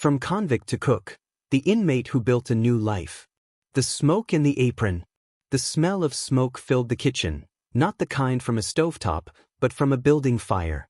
From convict to cook, the inmate who built a new life. The smoke in the apron. The smell of smoke filled the kitchen, not the kind from a stovetop, but from a building fire.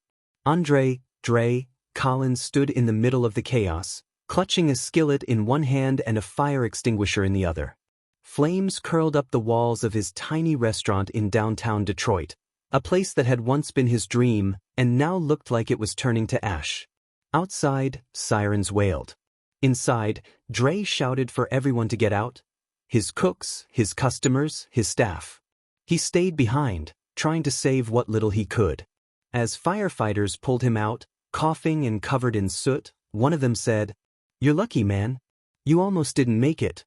Dre Collins stood in the middle of the chaos, clutching a skillet in one hand and a fire extinguisher in the other. Flames curled up the walls of his tiny restaurant in downtown Detroit, a place that had once been his dream and now looked like it was turning to ash. Outside, sirens wailed. Inside, Dre shouted for everyone to get out. His cooks, his customers, his staff. He stayed behind, trying to save what little he could. As firefighters pulled him out, coughing and covered in soot, one of them said, "You're lucky, man. You almost didn't make it."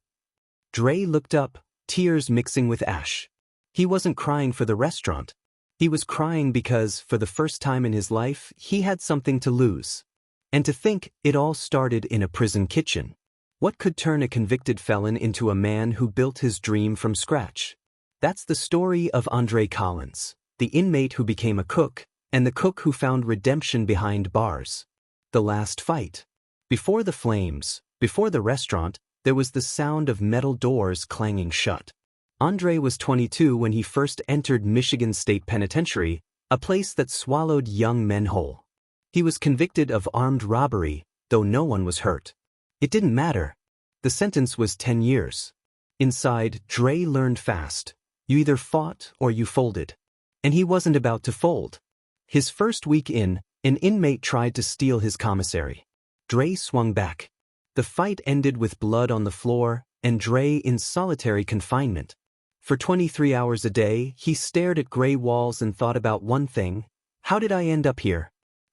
Dre looked up, tears mixing with ash. He wasn't crying for the restaurant. He was crying because, for the first time in his life, he had something to lose. And to think it all started in a prison kitchen. What could turn a convicted felon into a man who built his dream from scratch? That's the story of Andre Collins, the inmate who became a cook, and the cook who found redemption behind bars. The last fight. Before the flames, before the restaurant, there was the sound of metal doors clanging shut. Andre was 22 when he first entered Michigan State Penitentiary, a place that swallowed young men whole. He was convicted of armed robbery, though no one was hurt. It didn't matter. The sentence was 10 years. Inside, Dre learned fast. You either fought or you folded. And he wasn't about to fold. His first week in, an inmate tried to steal his commissary. Dre swung back. The fight ended with blood on the floor, and Dre in solitary confinement. For 23 hours a day, he stared at gray walls and thought about one thing: how did I end up here?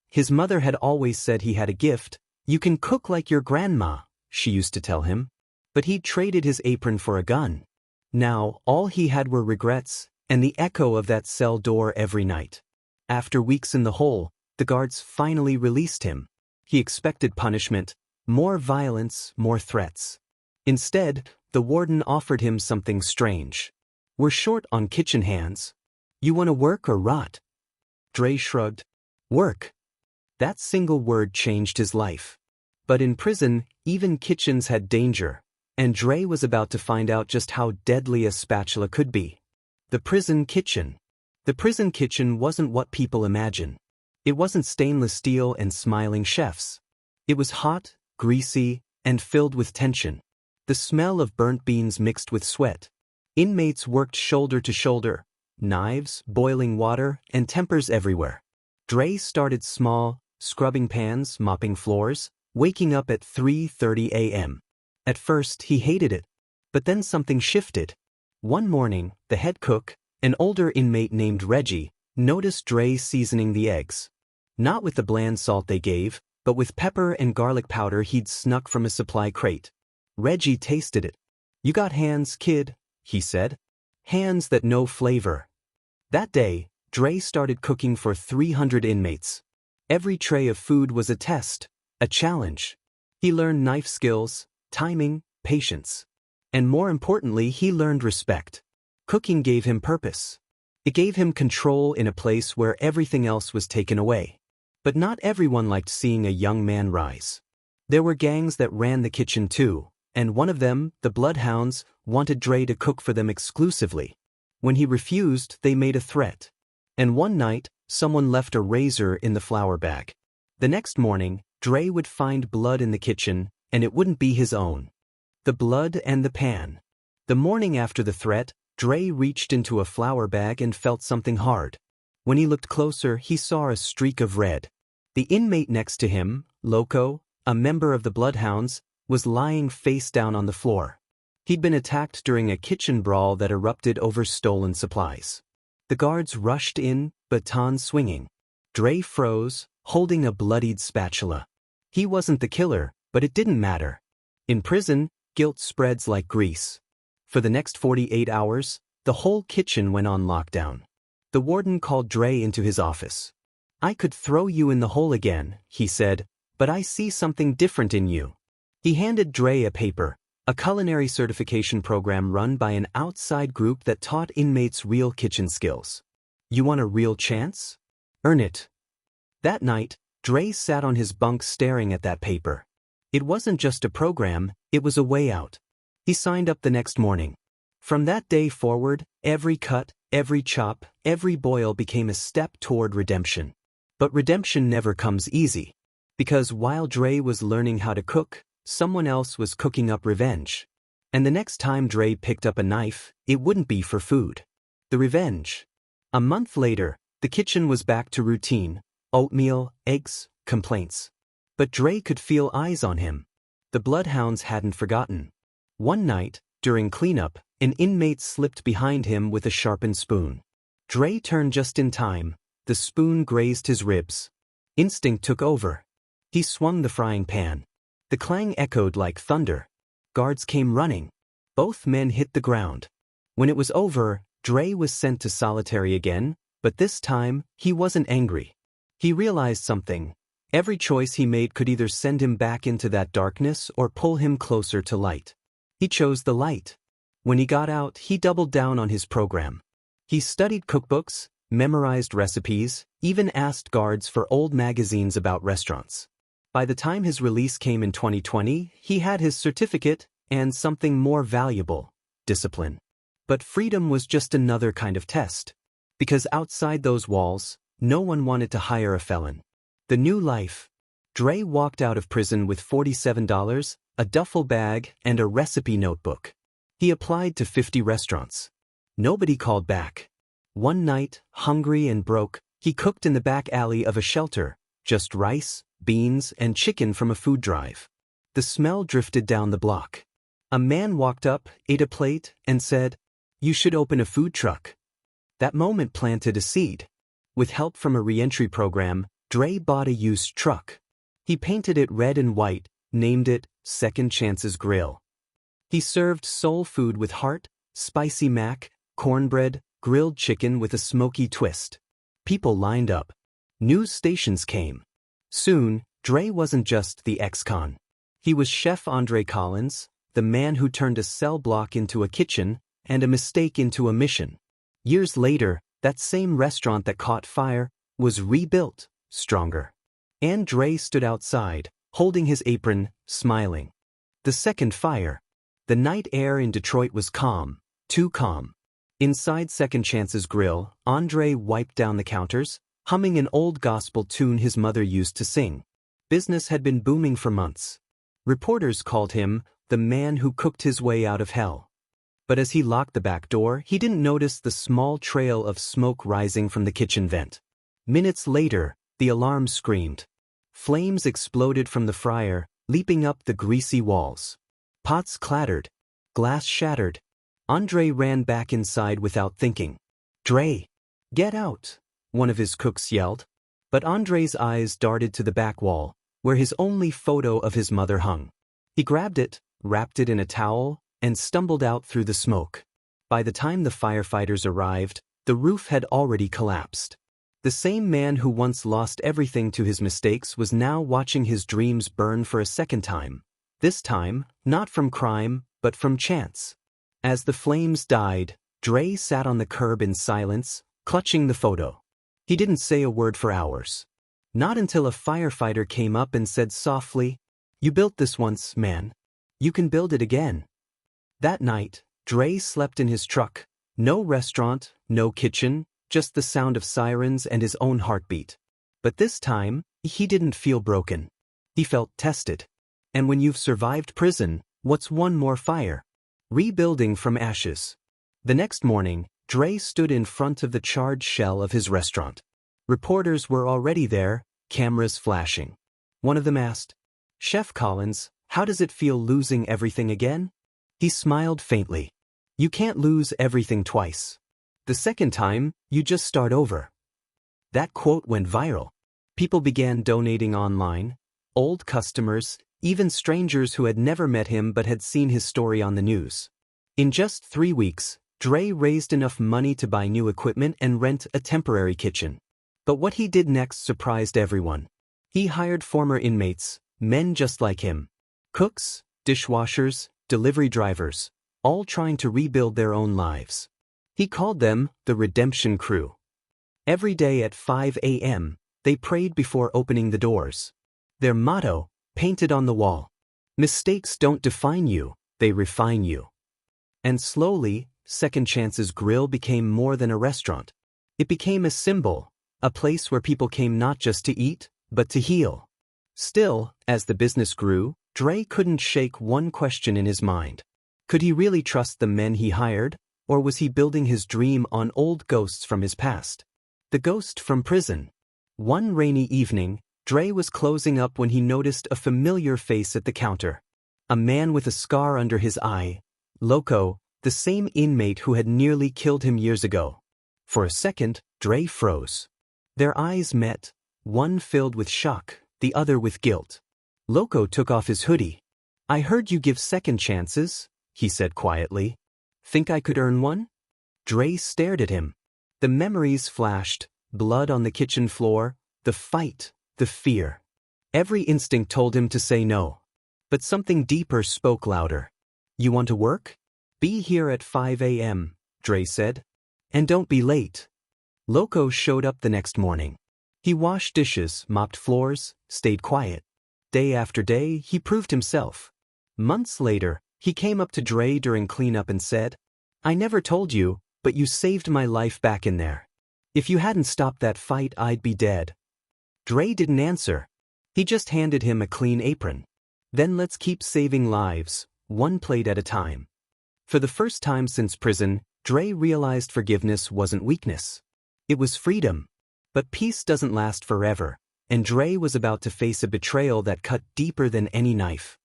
His mother had always said he had a gift. You can cook like your grandma, she used to tell him. But he'd traded his apron for a gun. Now, all he had were regrets, and the echo of that cell door every night. After weeks in the hole, the guards finally released him. He expected punishment, more violence, more threats. Instead, the warden offered him something strange. We're short on kitchen hands. You want to work or rot? Dre shrugged. Work. That single word changed his life. But in prison, even kitchens had danger, and Dre was about to find out just how deadly a spatula could be. The prison kitchen. The prison kitchen wasn't what people imagine. It wasn't stainless steel and smiling chefs. It was hot, greasy, and filled with tension. The smell of burnt beans mixed with sweat. Inmates worked shoulder to shoulder, knives, boiling water, and tempers everywhere. Dre started small, scrubbing pans, mopping floors, waking up at 3:30 a.m. At first, he hated it. But then something shifted. One morning, the head cook, an older inmate named Reggie, noticed Dre seasoning the eggs. Not with the bland salt they gave, but with pepper and garlic powder he'd snuck from a supply crate. Reggie tasted it. You got hands, kid, he said. Hands that know flavor. That day, Dre started cooking for 300 inmates. Every tray of food was a test, a challenge. He learned knife skills, timing, patience. And more importantly, he learned respect. Cooking gave him purpose. It gave him control in a place where everything else was taken away. But not everyone liked seeing a young man rise. There were gangs that ran the kitchen too, and one of them, the Bloodhounds, wanted Dre to cook for them exclusively. When he refused, they made a threat. And one night, someone left a razor in the flour bag. The next morning, Dre would find blood in the kitchen, and it wouldn't be his own. The blood and the pan. The morning after the threat, Dre reached into a flour bag and felt something hard. When he looked closer, he saw a streak of red. The inmate next to him, Loco, a member of the Bloodhounds, was lying face down on the floor. He'd been attacked during a kitchen brawl that erupted over stolen supplies. The guards rushed in, batons swinging. Dre froze, holding a bloodied spatula. He wasn't the killer, but it didn't matter. In prison, guilt spreads like grease. For the next 48 hours, the whole kitchen went on lockdown. The warden called Dre into his office. I could throw you in the hole again, he said, but I see something different in you. He handed Dre a paper, a culinary certification program run by an outside group that taught inmates real kitchen skills. You want a real chance? Earn it. That night, Dre sat on his bunk staring at that paper. It wasn't just a program, it was a way out. He signed up the next morning. From that day forward, every cut, every chop, every boil became a step toward redemption. But redemption never comes easy. Because while Dre was learning how to cook, someone else was cooking up revenge. And the next time Dre picked up a knife, it wouldn't be for food. The revenge. A month later, the kitchen was back to routine: oatmeal, eggs, complaints. But Dre could feel eyes on him. The bloodhounds hadn't forgotten. One night, during cleanup, an inmate slipped behind him with a sharpened spoon. Dre turned just in time. The spoon grazed his ribs. Instinct took over. He swung the frying pan. The clang echoed like thunder. Guards came running. Both men hit the ground. When it was over, Dre was sent to solitary again, but this time, he wasn't angry. He realized something. Every choice he made could either send him back into that darkness or pull him closer to light. He chose the light. When he got out, he doubled down on his program. He studied cookbooks, memorized recipes, even asked guards for old magazines about restaurants. By the time his release came in 2020, he had his certificate and something more valuable: discipline. But freedom was just another kind of test. Because outside those walls, no one wanted to hire a felon. The new life. Dre walked out of prison with $47, a duffel bag, and a recipe notebook. He applied to 50 restaurants. Nobody called back. One night, hungry and broke, he cooked in the back alley of a shelter, just rice, beans, and chicken from a food drive. The smell drifted down the block. A man walked up, ate a plate, and said, "You should open a food truck." That moment planted a seed. With help from a re-entry program, Dre bought a used truck. He painted it red and white, named it Second Chance's Grill. He served soul food with heart: spicy mac, cornbread, grilled chicken with a smoky twist. People lined up. News stations came. Soon, Dre wasn't just the ex-con. He was Chef Andre Collins, the man who turned a cell block into a kitchen and a mistake into a mission. Years later, that same restaurant that caught fire was rebuilt, stronger. And Dre stood outside, holding his apron, smiling. The second fire. The night air in Detroit was calm, too calm. Inside Second Chance's Grill, Andre wiped down the counters, humming an old gospel tune his mother used to sing. Business had been booming for months. Reporters called him the man who cooked his way out of hell. But as he locked the back door, he didn't notice the small trail of smoke rising from the kitchen vent. Minutes later, the alarm screamed. Flames exploded from the fryer, leaping up the greasy walls. Pots clattered. Glass shattered. Andre ran back inside without thinking. "Dre, get out," one of his cooks yelled. But Andre's eyes darted to the back wall, where his only photo of his mother hung. He grabbed it, wrapped it in a towel, and stumbled out through the smoke. By the time the firefighters arrived, the roof had already collapsed. The same man who once lost everything to his mistakes was now watching his dreams burn for a second time. This time, not from crime, but from chance. As the flames died, Dre sat on the curb in silence, clutching the photo. He didn't say a word for hours. Not until a firefighter came up and said softly, "You built this once, man. You can build it again." That night, Dre slept in his truck. No restaurant, no kitchen, just the sound of sirens and his own heartbeat. But this time, he didn't feel broken. He felt tested. And when you've survived prison, what's one more fire? Rebuilding from ashes. The next morning, Dre stood in front of the charred shell of his restaurant. Reporters were already there, cameras flashing. One of them asked, "Chef Collins, how does it feel losing everything again?" He smiled faintly. "You can't lose everything twice. The second time, you just start over." That quote went viral. People began donating online. Old customers, even strangers who had never met him but had seen his story on the news. In just 3 weeks, Dre raised enough money to buy new equipment and rent a temporary kitchen. But what he did next surprised everyone. He hired former inmates, men just like him. Cooks, dishwashers, delivery drivers, all trying to rebuild their own lives. He called them the Redemption Crew. Every day at 5 a.m., they prayed before opening the doors. Their motto, painted on the wall, Mistakes don't define you, they refine you. And slowly, Second Chance's Grill became more than a restaurant. It became a symbol, a place where people came not just to eat, but to heal. Still, as the business grew, Dre couldn't shake one question in his mind. Could he really trust the men he hired, or was he building his dream on old ghosts from his past? The ghost from prison. One rainy evening, Dre was closing up when he noticed a familiar face at the counter. A man with a scar under his eye. Loco, the same inmate who had nearly killed him years ago. For a second, Dre froze. Their eyes met, one filled with shock, the other with guilt. Loco took off his hoodie. "I heard you give second chances," he said quietly. "Think I could earn one?" Dre stared at him. The memories flashed, blood on the kitchen floor, the fight, the fear. Every instinct told him to say no. But something deeper spoke louder. "You want to work? Be here at 5 a.m., Dre said. "And don't be late." Loco showed up the next morning. He washed dishes, mopped floors, stayed quiet. Day after day, he proved himself. Months later, he came up to Dre during cleanup and said, "I never told you, but you saved my life back in there. If you hadn't stopped that fight, I'd be dead." Dre didn't answer. He just handed him a clean apron. "Then let's keep saving lives, one plate at a time." For the first time since prison, Dre realized forgiveness wasn't weakness. It was freedom. But peace doesn't last forever, and Dre was about to face a betrayal that cut deeper than any knife.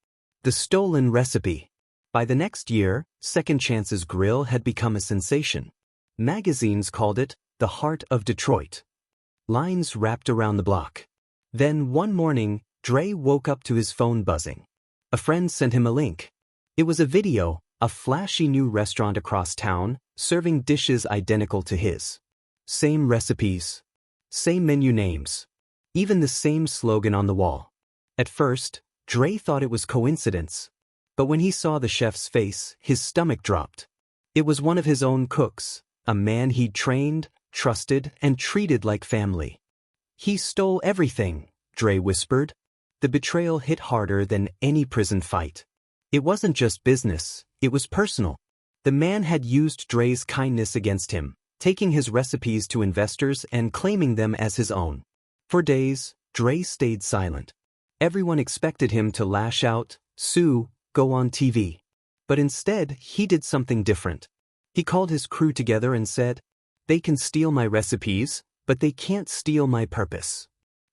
The stolen recipe. By the next year, Second Chance's Grill had become a sensation. Magazines called it the heart of Detroit. Lines wrapped around the block. Then one morning, Dre woke up to his phone buzzing. A friend sent him a link. It was a video, a flashy new restaurant across town, serving dishes identical to his. Same recipes. Same menu names. Even the same slogan on the wall. At first, Dre thought it was coincidence. But when he saw the chef's face, his stomach dropped. It was one of his own cooks, a man he'd trained, trusted, and treated like family. "He stole everything," Dre whispered. The betrayal hit harder than any prison fight. It wasn't just business, it was personal. The man had used Dre's kindness against him, taking his recipes to investors and claiming them as his own. For days, Dre stayed silent. Everyone expected him to lash out, sue, go on TV. But instead, he did something different. He called his crew together and said, "They can steal my recipes, but they can't steal my purpose."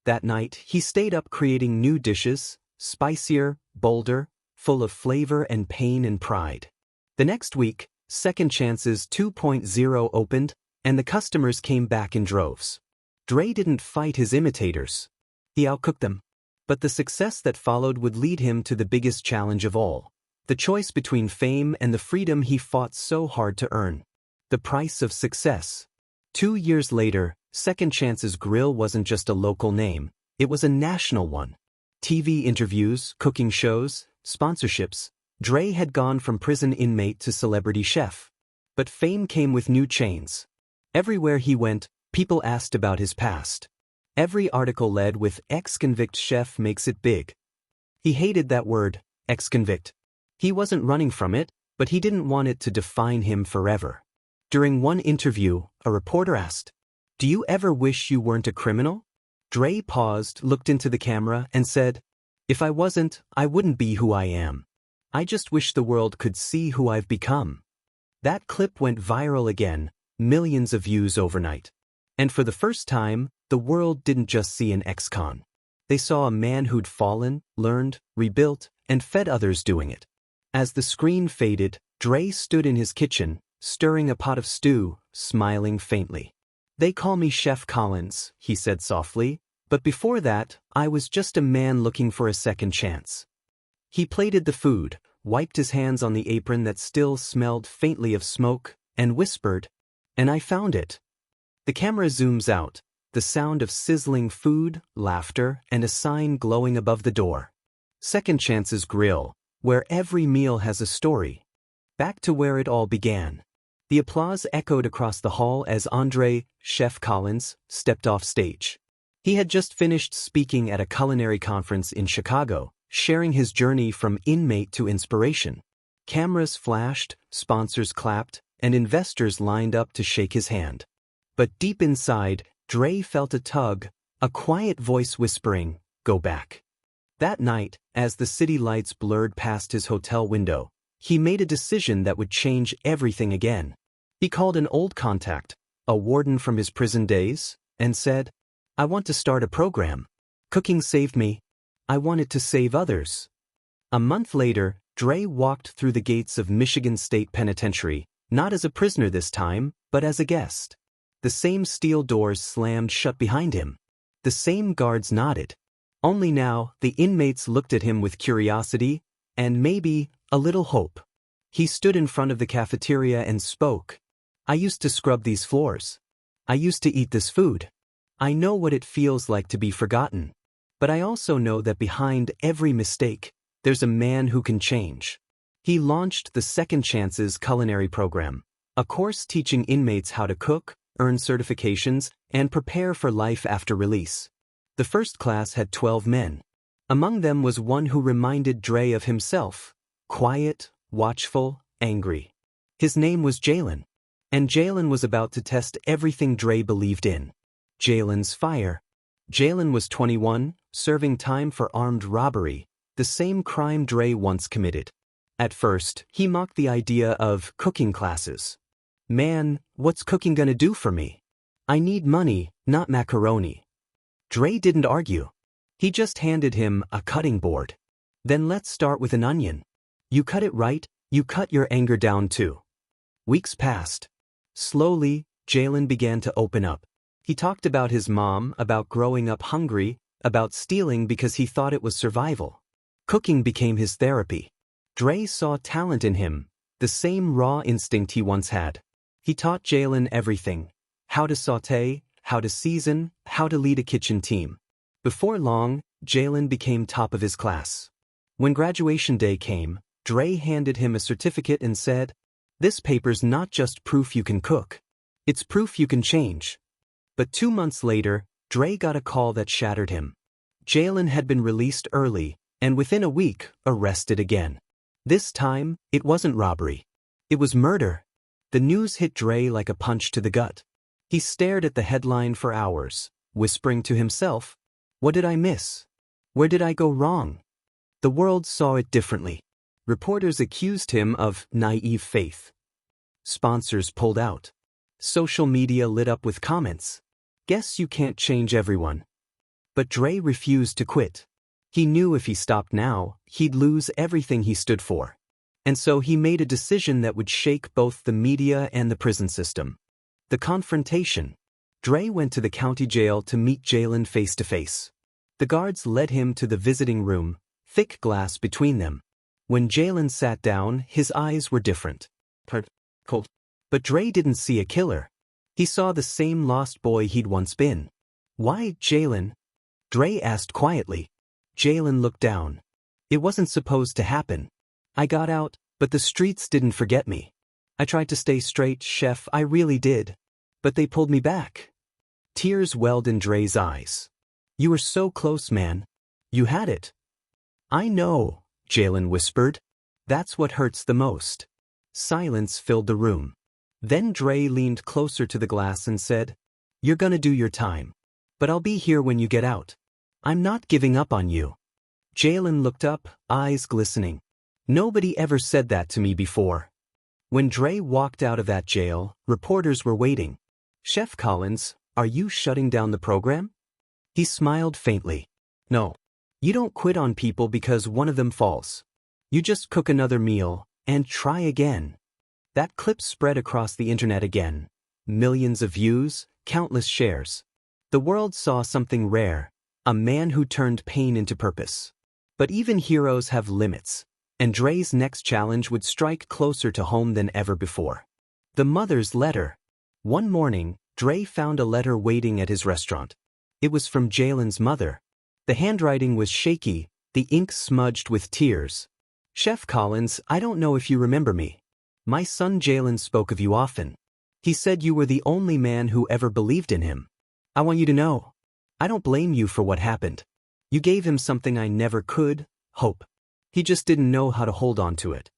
That night, he stayed up creating new dishes, spicier, bolder, full of flavor and pain and pride. The next week, Second Chance's 2.0 opened, and the customers came back in droves. Dre didn't fight his imitators. He outcooked them. But the success that followed would lead him to the biggest challenge of all, the choice between fame and the freedom he fought so hard to earn. The price of success. 2 years later, Second Chance's Grill wasn't just a local name, it was a national one. TV interviews, cooking shows, sponsorships. Dre had gone from prison inmate to celebrity chef. But fame came with new chains. Everywhere he went, people asked about his past. Every article led with "ex-convict chef makes it big." He hated that word, ex-convict. He wasn't running from it, but he didn't want it to define him forever. During one interview, a reporter asked, "Do you ever wish you weren't a criminal?" Dre paused, looked into the camera, and said, "If I wasn't, I wouldn't be who I am. I just wish the world could see who I've become." That clip went viral again, millions of views overnight. And for the first time, the world didn't just see an ex-con. They saw a man who'd fallen, learned, rebuilt, and fed others doing it. As the screen faded, Dre stood in his kitchen, stirring a pot of stew, smiling faintly. "They call me Chef Collins," he said softly, "but before that, I was just a man looking for a second chance." He plated the food, wiped his hands on the apron that still smelled faintly of smoke, and whispered, "And I found it." The camera zooms out, the sound of sizzling food, laughter, and a sign glowing above the door. Second Chance's Grill, where every meal has a story. Back to where it all began. The applause echoed across the hall as Andre, Chef Collins, stepped off stage. He had just finished speaking at a culinary conference in Chicago, sharing his journey from inmate to inspiration. Cameras flashed, sponsors clapped, and investors lined up to shake his hand. But deep inside, Dre felt a tug, a quiet voice whispering, "Go back." That night, as the city lights blurred past his hotel window, he made a decision that would change everything again. He called an old contact, a warden from his prison days, and said, "I want to start a program. Cooking saved me. I wanted to save others." A month later, Dre walked through the gates of Michigan State Penitentiary, not as a prisoner this time, but as a guest. The same steel doors slammed shut behind him. The same guards nodded. Only now, the inmates looked at him with curiosity, and maybe a little hope. He stood in front of the cafeteria and spoke. "I used to scrub these floors. I used to eat this food. I know what it feels like to be forgotten. But I also know that behind every mistake, there's a man who can change." He launched the Second Chances culinary program, a course teaching inmates how to cook, earn certifications, and prepare for life after release. The first class had 12 men. Among them was one who reminded Dre of himself, quiet, watchful, angry. His name was Jalen. And Jalen was about to test everything Dre believed in. Jalen's fire. Jalen was 21, serving time for armed robbery, the same crime Dre once committed. At first, he mocked the idea of cooking classes. "Man, what's cooking gonna do for me? I need money, not macaroni." Dre didn't argue. He just handed him a cutting board. "Then let's start with an onion. You cut it right, you cut your anger down too." Weeks passed. Slowly, Jalen began to open up. He talked about his mom, about growing up hungry, about stealing because he thought it was survival. Cooking became his therapy. Dre saw talent in him, the same raw instinct he once had. He taught Jalen everything: how to saute, how to season, how to lead a kitchen team. Before long, Jalen became top of his class. When graduation day came, Dre handed him a certificate and said, "This paper's not just proof you can cook. It's proof you can change." But 2 months later, Dre got a call that shattered him. Jalen had been released early, and within a week, arrested again. This time, it wasn't robbery. It was murder. The news hit Dre like a punch to the gut. He stared at the headline for hours, whispering to himself, "What did I miss? Where did I go wrong?" The world saw it differently. Reporters accused him of naive faith. Sponsors pulled out. Social media lit up with comments. "Guess you can't change everyone." But Dre refused to quit. He knew if he stopped now, he'd lose everything he stood for. And so he made a decision that would shake both the media and the prison system. The confrontation. Dre went to the county jail to meet Jalen face to face. The guards led him to the visiting room, thick glass between them. When Jalen sat down, his eyes were different. Cold. But Dre didn't see a killer. He saw the same lost boy he'd once been. "Why, Jalen?" Dre asked quietly. Jalen looked down. "It wasn't supposed to happen. I got out, but the streets didn't forget me. I tried to stay straight, chef, I really did. But they pulled me back." Tears welled in Dre's eyes. "You were so close, man. You had it." "I know," Jalen whispered. "That's what hurts the most." Silence filled the room. Then Dre leaned closer to the glass and said, "You're gonna do your time. But I'll be here when you get out. I'm not giving up on you." Jalen looked up, eyes glistening. "Nobody ever said that to me before." When Dre walked out of that jail, reporters were waiting. "Chef Collins, are you shutting down the program?" He smiled faintly. "No. You don't quit on people because one of them falls. You just cook another meal, and try again." That clip spread across the internet again. Millions of views, countless shares. The world saw something rare, a man who turned pain into purpose. But even heroes have limits, and Dre's next challenge would strike closer to home than ever before. The mother's letter. One morning, Dre found a letter waiting at his restaurant. It was from Jalen's mother. The handwriting was shaky, the ink smudged with tears. "Chef Collins, I don't know if you remember me. My son Jalen spoke of you often. He said you were the only man who ever believed in him. I want you to know, I don't blame you for what happened. You gave him something I never could, hope. He just didn't know how to hold on to it.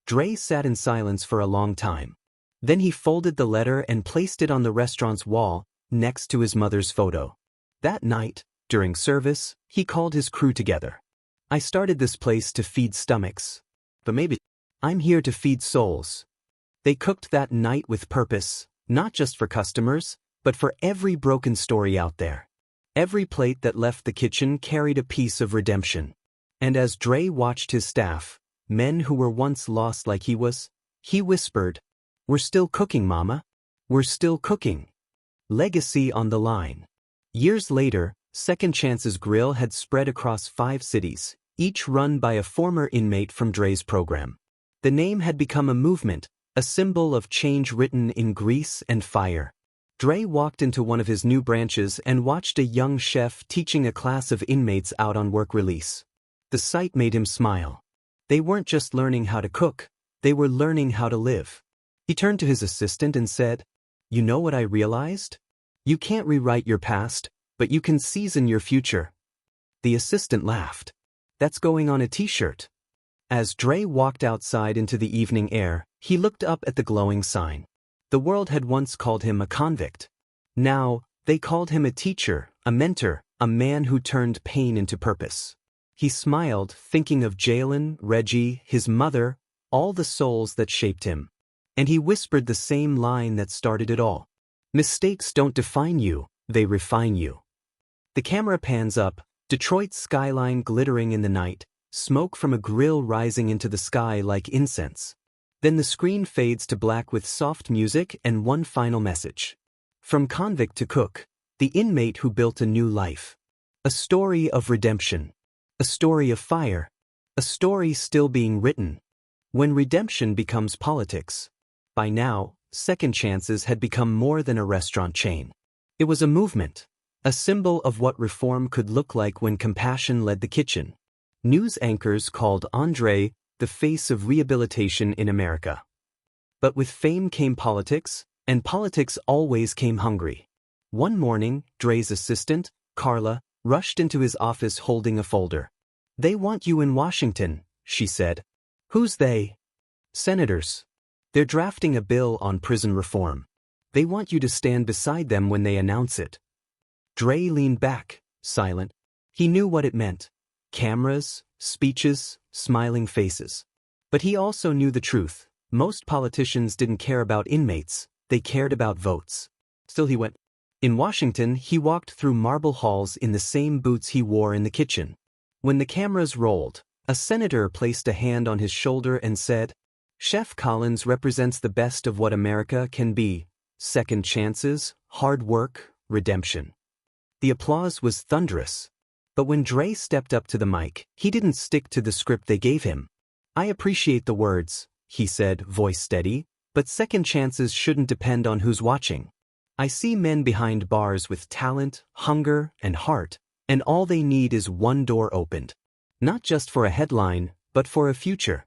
Dre sat in silence for a long time. Then he folded the letter and placed it on the restaurant's wall, next to his mother's photo. That night, during service, he called his crew together. I started this place to feed stomachs. But maybe I'm here to feed souls. They cooked that night with purpose, not just for customers, but for every broken story out there. Every plate that left the kitchen carried a piece of redemption. And as Dre watched his staff, men who were once lost like he was, he whispered, "We're still cooking, Mama. We're still cooking." Legacy on the line. Years later, Second Chance's Grill had spread across 5 cities, each run by a former inmate from Dre's program. The name had become a movement, a symbol of change written in grease and fire. Dre walked into one of his new branches and watched a young chef teaching a class of inmates out on work release. The sight made him smile. They weren't just learning how to cook, they were learning how to live. He turned to his assistant and said, "You know what I realized? You can't rewrite your past, but you can season your future." The assistant laughed. "That's going on a t-shirt." As Dre walked outside into the evening air, he looked up at the glowing sign. The world had once called him a convict. Now, they called him a teacher, a mentor, a man who turned pain into purpose. He smiled, thinking of Jalen, Reggie, his mother, all the souls that shaped him. And he whispered the same line that started it all. "Mistakes don't define you, they refine you." The camera pans up, Detroit's skyline glittering in the night, smoke from a grill rising into the sky like incense. Then the screen fades to black with soft music and one final message. From convict to cook, the inmate who built a new life. A story of redemption. A story of fire. A story still being written. When redemption becomes politics. By now, Second Chances had become more than a restaurant chain. It was a movement. A symbol of what reform could look like when compassion led the kitchen. News anchors called Andre the face of rehabilitation in America. But with fame came politics, and politics always came hungry. One morning, Dre's assistant, Carla, rushed into his office holding a folder. "They want you in Washington," she said. "Who's they?" "Senators. They're drafting a bill on prison reform. They want you to stand beside them when they announce it." Dre leaned back, silent. He knew what it meant. Cameras, speeches, smiling faces. But he also knew the truth. Most politicians didn't care about inmates, they cared about votes. Still he went. In Washington, he walked through marble halls in the same boots he wore in the kitchen. When the cameras rolled, a senator placed a hand on his shoulder and said, "Chef Collins represents the best of what America can be: second chances, hard work, redemption." The applause was thunderous. But when Dre stepped up to the mic, he didn't stick to the script they gave him. "I appreciate the words," he said, voice steady, "but second chances shouldn't depend on who's watching. I see men behind bars with talent, hunger, and heart, and all they need is one door opened. Not just for a headline, but for a future."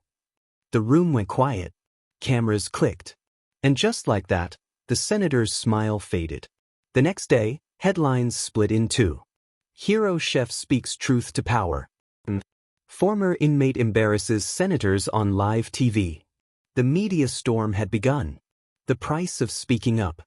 The room went quiet. Cameras clicked. And just like that, the senator's smile faded. The next day, headlines split in two. Hero chef speaks truth to power. Former inmate embarrasses senators on live TV. The media storm had begun. The price of speaking up.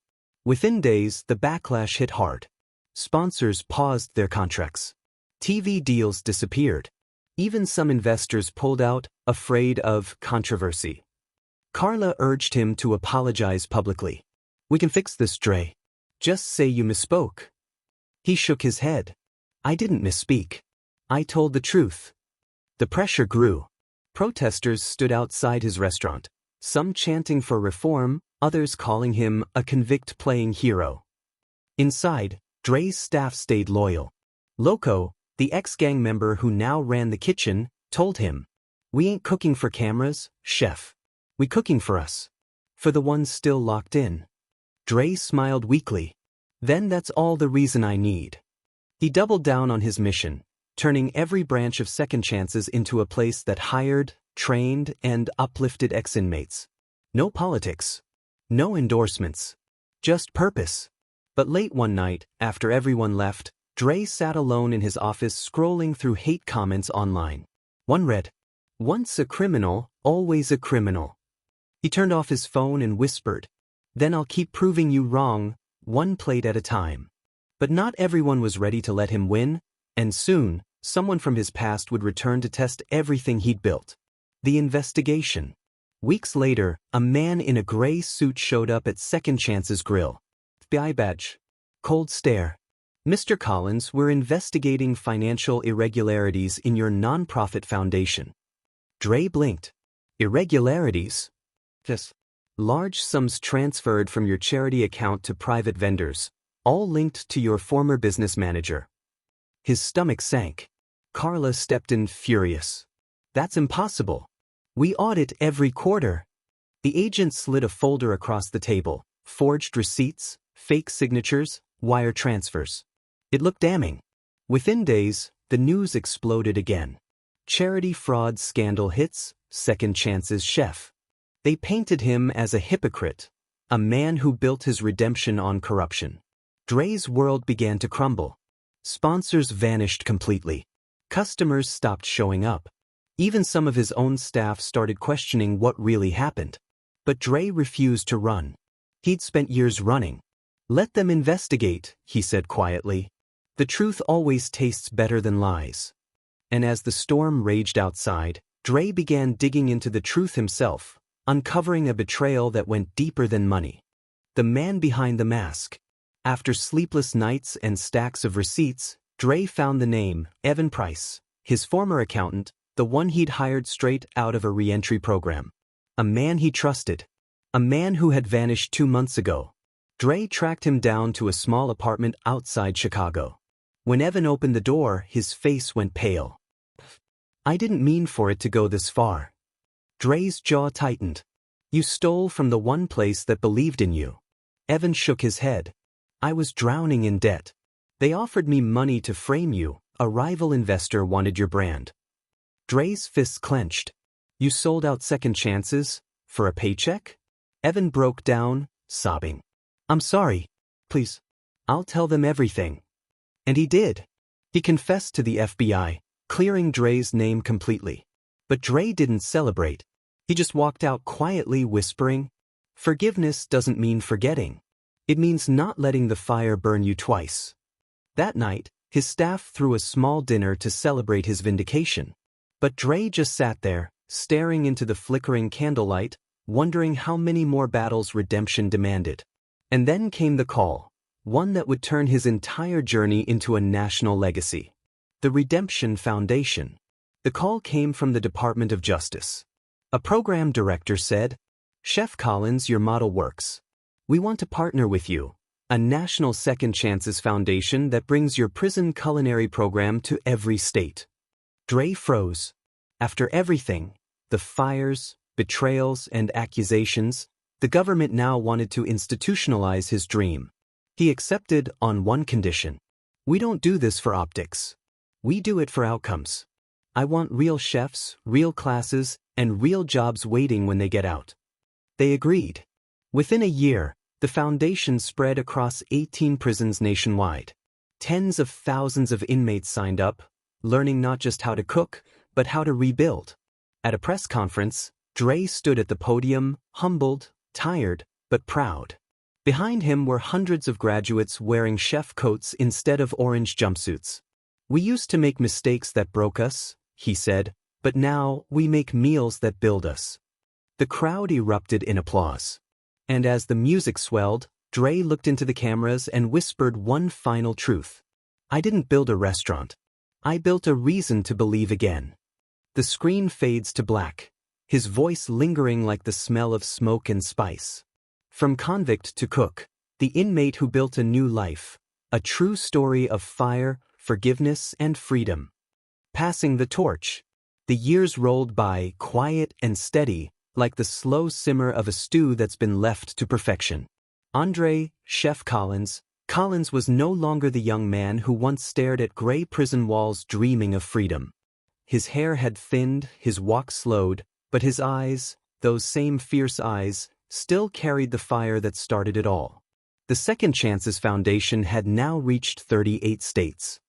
Within days, the backlash hit hard. Sponsors paused their contracts. TV deals disappeared. Even some investors pulled out, afraid of controversy. Carla urged him to apologize publicly. "We can fix this, Dre. Just say you misspoke." He shook his head. "I didn't misspeak. I told the truth." The pressure grew. Protesters stood outside his restaurant, some chanting for reform, others calling him a convict-playing hero. Inside, Dre's staff stayed loyal. Loco, the ex-gang member who now ran the kitchen, told him, "We ain't cooking for cameras, chef. We cooking for us. For the ones still locked in." Dre smiled weakly. "Then that's all the reason I need." He doubled down on his mission, turning every branch of Second Chances into a place that hired, trained, and uplifted ex-inmates. No politics. No endorsements. Just purpose. But late one night, after everyone left, Dre sat alone in his office scrolling through hate comments online. One read, "Once a criminal, always a criminal." He turned off his phone and whispered, "Then I'll keep proving you wrong, one plate at a time." But not everyone was ready to let him win, and soon, someone from his past would return to test everything he'd built. The investigation. Weeks later, a man in a gray suit showed up at Second Chance's grill. FBI badge. Cold stare. "Mr. Collins, we're investigating financial irregularities in your nonprofit foundation." Dre blinked. "Irregularities?" "Yes. Large sums transferred from your charity account to private vendors, all linked to your former business manager." His stomach sank. Carla stepped in furious. "That's impossible. We audit every quarter." The agent slid a folder across the table, forged receipts, fake signatures, wire transfers. It looked damning. Within days, the news exploded again. Charity fraud scandal hits, Second Chance's chef. They painted him as a hypocrite, a man who built his redemption on corruption. Dre's world began to crumble. Sponsors vanished completely. Customers stopped showing up. Even some of his own staff started questioning what really happened. But Dre refused to run. He'd spent years running. "Let them investigate," he said quietly. "The truth always tastes better than lies." And as the storm raged outside, Dre began digging into the truth himself, uncovering a betrayal that went deeper than money. The man behind the mask. After sleepless nights and stacks of receipts, Dre found the name, Evan Price, his former accountant, the one he'd hired straight out of a re-entry program. A man he trusted. A man who had vanished 2 months ago. Dre tracked him down to a small apartment outside Chicago. When Evan opened the door, his face went pale. "I didn't mean for it to go this far." Dre's jaw tightened. "You stole from the one place that believed in you." Evan shook his head. "I was drowning in debt. They offered me money to frame you. A rival investor wanted your brand." Dre's fists clenched. "You sold out Second Chances? For a paycheck?" Evan broke down, sobbing. "I'm sorry. Please. I'll tell them everything." And he did. He confessed to the FBI, clearing Dre's name completely. But Dre didn't celebrate. He just walked out quietly whispering, "Forgiveness doesn't mean forgetting. It means not letting the fire burn you twice." That night, his staff threw a small dinner to celebrate his vindication. But Dre just sat there, staring into the flickering candlelight, wondering how many more battles redemption demanded. And then came the call, one that would turn his entire journey into a national legacy. The Redemption Foundation. The call came from the Department of Justice. A program director said, "Chef Collins, your model works. We want to partner with you, a national Second Chances foundation that brings your prison culinary program to every state." Dre froze. After everything, the fires, betrayals, and accusations, the government now wanted to institutionalize his dream. He accepted on one condition. "We don't do this for optics. We do it for outcomes. I want real chefs, real classes, and real jobs waiting when they get out." They agreed. Within a year, the foundation spread across 18 prisons nationwide. Tens of thousands of inmates signed up, learning not just how to cook, but how to rebuild. At a press conference, Dre stood at the podium, humbled, tired, but proud. Behind him were hundreds of graduates wearing chef coats instead of orange jumpsuits. "We used to make mistakes that broke us," he said, "but now we make meals that build us." The crowd erupted in applause. And as the music swelled, Dre looked into the cameras and whispered one final truth. "I didn't build a restaurant. I built a reason to believe again." The screen fades to black, his voice lingering like the smell of smoke and spice. From convict to cook, the inmate who built a new life, a true story of fire, forgiveness, and freedom. Passing the torch. The years rolled by, quiet and steady, like the slow simmer of a stew that's been left to perfection. Andre, Chef Collins was no longer the young man who once stared at gray prison walls dreaming of freedom. His hair had thinned, his walk slowed, but his eyes, those same fierce eyes, still carried the fire that started it all. The Second Chances Foundation had now reached 38 states.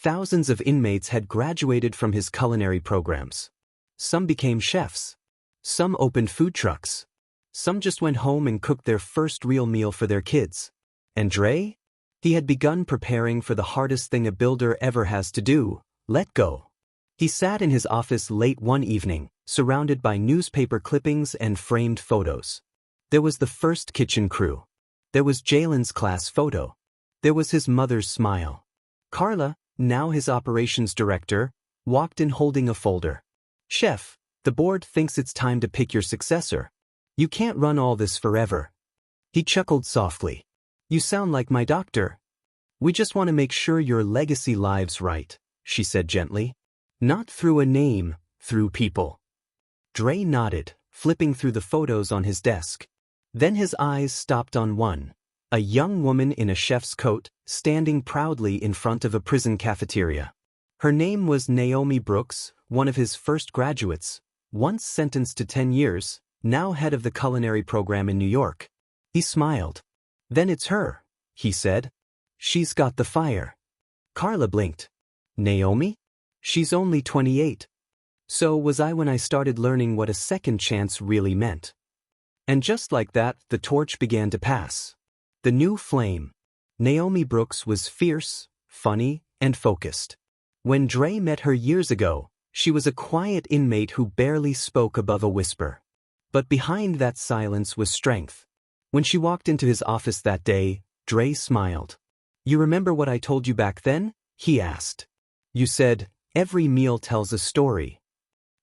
Thousands of inmates had graduated from his culinary programs. Some became chefs. Some opened food trucks. Some just went home and cooked their first real meal for their kids. And Dre? He had begun preparing for the hardest thing a builder ever has to do: let go. He sat in his office late one evening, surrounded by newspaper clippings and framed photos. There was the first kitchen crew. There was Jalen's class photo. There was his mother's smile. Carla, now his operations director, walked in holding a folder. "Chef, the board thinks it's time to pick your successor. You can't run all this forever." He chuckled softly. "You sound like my doctor." "We just want to make sure your legacy lives right," she said gently. "Not through a name, through people." Dre nodded, flipping through the photos on his desk. Then his eyes stopped on one, a young woman in a chef's coat, standing proudly in front of a prison cafeteria. Her name was Naomi Brooks, one of his first graduates, once sentenced to 10 years, now head of the culinary program in New York. He smiled. "Then it's her," he said. "She's got the fire." Carla blinked. "Naomi? She's only 28. So was I when I started learning what a second chance really meant." And just like that, the torch began to pass. The new flame. Naomi Brooks was fierce, funny, and focused. When Dre met her years ago, she was a quiet inmate who barely spoke above a whisper. But behind that silence was strength. When she walked into his office that day, Dre smiled. "You remember what I told you back then?" he asked. "You said, every meal tells a story.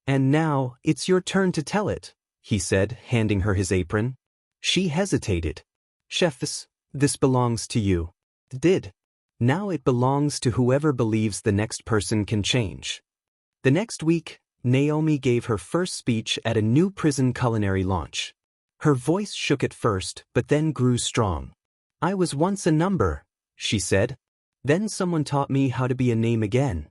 And now, it's your turn to tell it," he said, handing her his apron. She hesitated. "Chef, this belongs to you." "It did. Now it belongs to whoever believes the next person can change." The next week, Naomi gave her first speech at a new prison culinary launch. Her voice shook at first, but then grew strong. "I was once a number," she said. "Then someone taught me how to be a name again."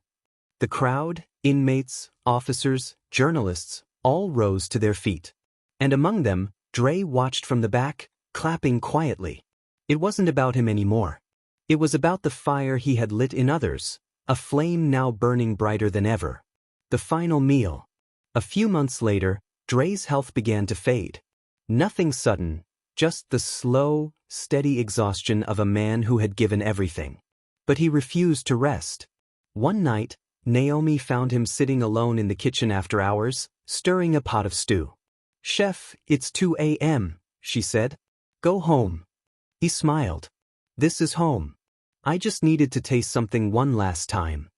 The crowd, inmates, officers, journalists, all rose to their feet. And among them, Dre watched from the back, clapping quietly. It wasn't about him anymore. It was about the fire he had lit in others, a flame now burning brighter than ever. The final meal. A few months later, Dre's health began to fade. Nothing sudden, just the slow, steady exhaustion of a man who had given everything. But he refused to rest. One night, Naomi found him sitting alone in the kitchen after hours, stirring a pot of stew. "Chef, it's 2 a.m., she said. "Go home." He smiled. "This is home. I just needed to taste something one last time."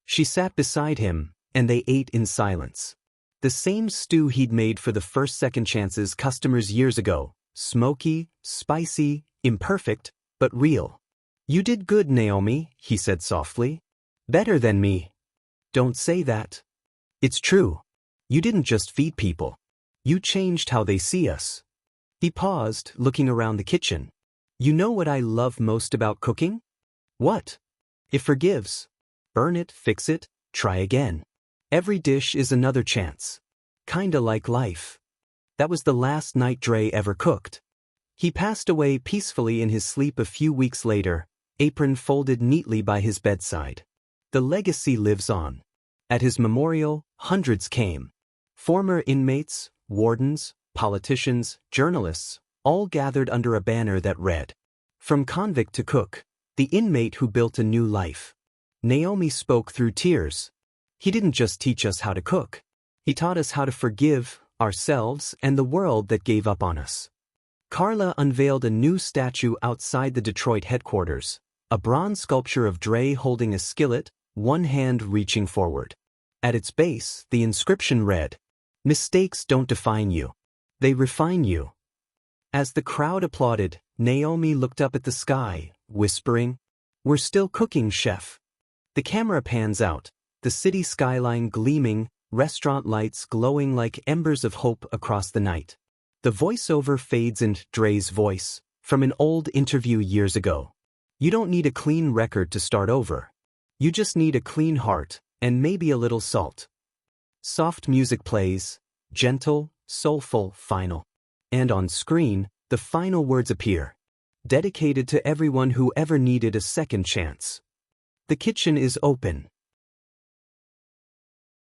She sat beside him, and they ate in silence. The same stew he'd made for the first second chances customers years ago, smoky, spicy, imperfect, but real. "You did good, Naomi," he said softly. "Better than me." "Don't say that." "It's true. You didn't just feed people. You changed how they see us." He paused, looking around the kitchen. "You know what I love most about cooking?" "What?" "It forgives. Burn it, fix it, try again. Every dish is another chance. Kinda like life." That was the last night Dre ever cooked. He passed away peacefully in his sleep a few weeks later, apron folded neatly by his bedside. The legacy lives on. At his memorial, hundreds came. Former inmates, wardens, politicians, journalists, all gathered under a banner that read, "From convict to cook, the inmate who built a new life." Naomi spoke through tears. He didn't just teach us how to cook. He taught us how to forgive ourselves and the world that gave up on us. Carla unveiled a new statue outside the Detroit headquarters, a bronze sculpture of Dre holding a skillet, one hand reaching forward. At its base, the inscription read, "Mistakes don't define you. They refine you." As the crowd applauded, Naomi looked up at the sky, whispering, "We're still cooking, chef." The camera pans out, the city skyline gleaming, restaurant lights glowing like embers of hope across the night. The voiceover fades into Dre's voice, from an old interview years ago. "You don't need a clean record to start over. You just need a clean heart, and maybe a little salt." Soft music plays, gentle, soulful, final. And on screen, the final words appear. "Dedicated to everyone who ever needed a second chance." The kitchen is open.